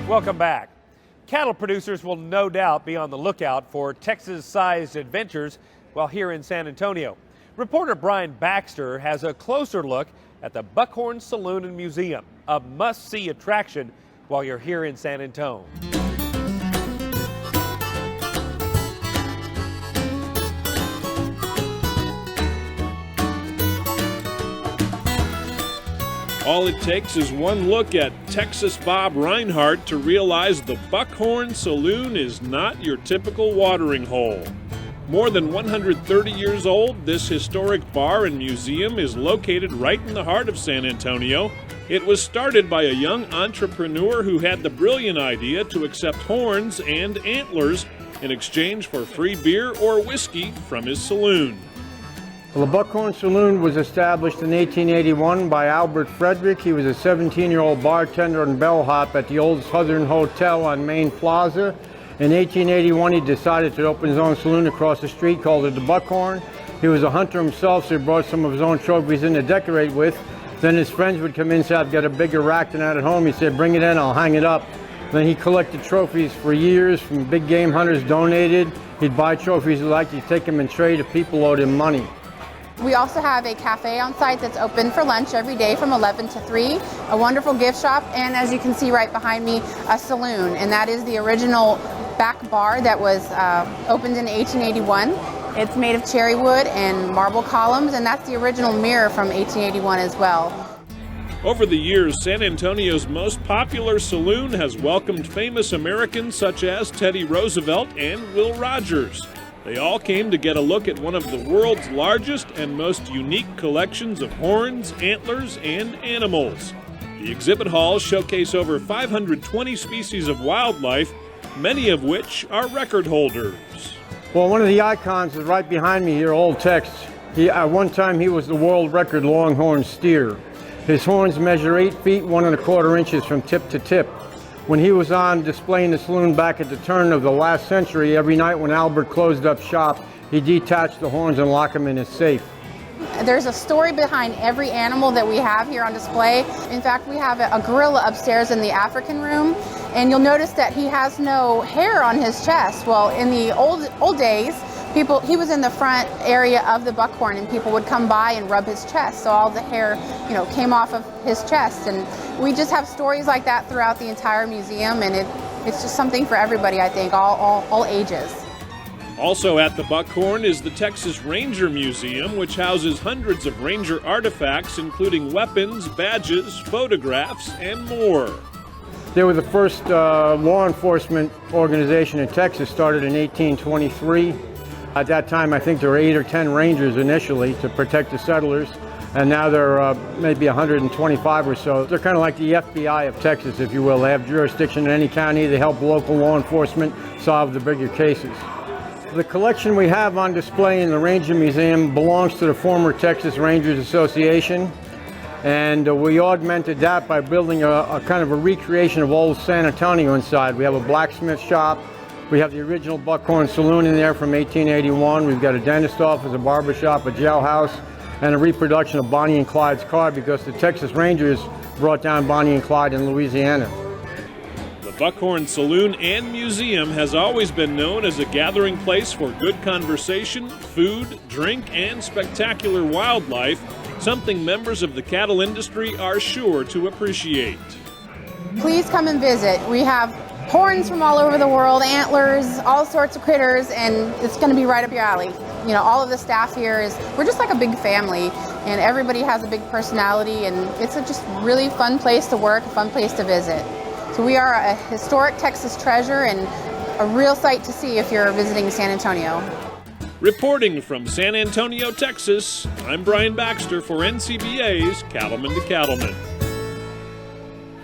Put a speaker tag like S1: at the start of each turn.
S1: Welcome back. Cattle producers will no doubt be on the lookout for Texas-sized adventures while here in San Antonio. Reporter Brian Baxter has a closer look at the Buckhorn Saloon and Museum, a must-see attraction while you're here in San Antonio.
S2: All it takes is one look at Texas Bob Reinhardt to realize the Buckhorn Saloon is not your typical watering hole. More than 130 years old, this historic bar and museum is located right in the heart of San Antonio. It was started by a young entrepreneur who had the brilliant idea to accept horns and antlers in exchange for free beer or whiskey from his saloon.
S3: Well, the Buckhorn Saloon was established in 1881 by Albert Frederick. He was a 17-year-old bartender and bellhop at the old Southern Hotel on Main Plaza. In 1881, he decided to open his own saloon across the street, called it the Buckhorn. He was a hunter himself, so he brought some of his own trophies in to decorate with. Then his friends would come in and say, "I've got a bigger rack than that at home." He said, "Bring it in, I'll hang it up." Then he collected trophies for years from big game hunters, donated. He'd buy trophies he liked, he'd take them and trade if people owed him money.
S4: We also have a cafe on site that's open for lunch every day from 11 to 3, a wonderful gift shop, and as you can see right behind me, a saloon. And that is the original back bar that was opened in 1881. It's made of cherry wood and marble columns, and that's the original mirror from 1881 as well.
S2: Over the years, San Antonio's most popular saloon has welcomed famous Americans such as Teddy Roosevelt and Will Rogers. They all came to get a look at one of the world's largest and most unique collections of horns, antlers, and animals. The exhibit halls showcase over 520 species of wildlife, many of which are record holders.
S3: Well, one of the icons is right behind me here, Old Tex. At one time, he was the world record longhorn steer. His horns measure 8 feet, 1 1/4 inches from tip to tip. When he was on display in the saloon back at the turn of the last century, every night when Albert closed up shop, he detached the horns and locked them in his safe.
S4: There's a story behind every animal that we have here on display. In fact, we have a gorilla upstairs in the African room, and you'll notice that he has no hair on his chest. Well, in the old days, he was in the front area of the Buckhorn, and people would come by and rub his chest, so all the hair, came off of his chest. And we just have stories like that throughout the entire museum, and it's just something for everybody, I think, all ages.
S2: Also at the Buckhorn is the Texas Ranger Museum, which houses hundreds of Ranger artifacts, including weapons, badges, photographs, and more.
S3: They were the first law enforcement organization in Texas, started in 1823. At that time, I think there were 8 or 10 Rangers initially to protect the settlers, and now there are maybe 125 or so. They're kind of like the FBI of Texas, if you will. They have jurisdiction in any county. They help local law enforcement solve the bigger cases. The collection we have on display in the Ranger Museum belongs to the former Texas Rangers Association, and we augmented that by building a kind of a recreation of old San Antonio inside. We have a blacksmith shop. We have the original Buckhorn Saloon in there from 1881. We've got a dentist office, a barber shop, a jailhouse, and a reproduction of Bonnie and Clyde's car because the Texas Rangers brought down Bonnie and Clyde in Louisiana.
S2: The Buckhorn Saloon and Museum has always been known as a gathering place for good conversation, food, drink, and spectacular wildlife, something members of the cattle industry are sure to appreciate.
S4: Please come and visit. We have horns from all over the world, antlers, all sorts of critters, and it's going to be right up your alley. All of the staff here we're just like a big family, and everybody has a big personality, and it's a just really fun place to work, a fun place to visit. So we are a historic Texas treasure and a real sight to see if you're visiting San Antonio.
S2: Reporting from San Antonio, Texas, I'm Brian Baxter for NCBA's Cattlemen to Cattlemen.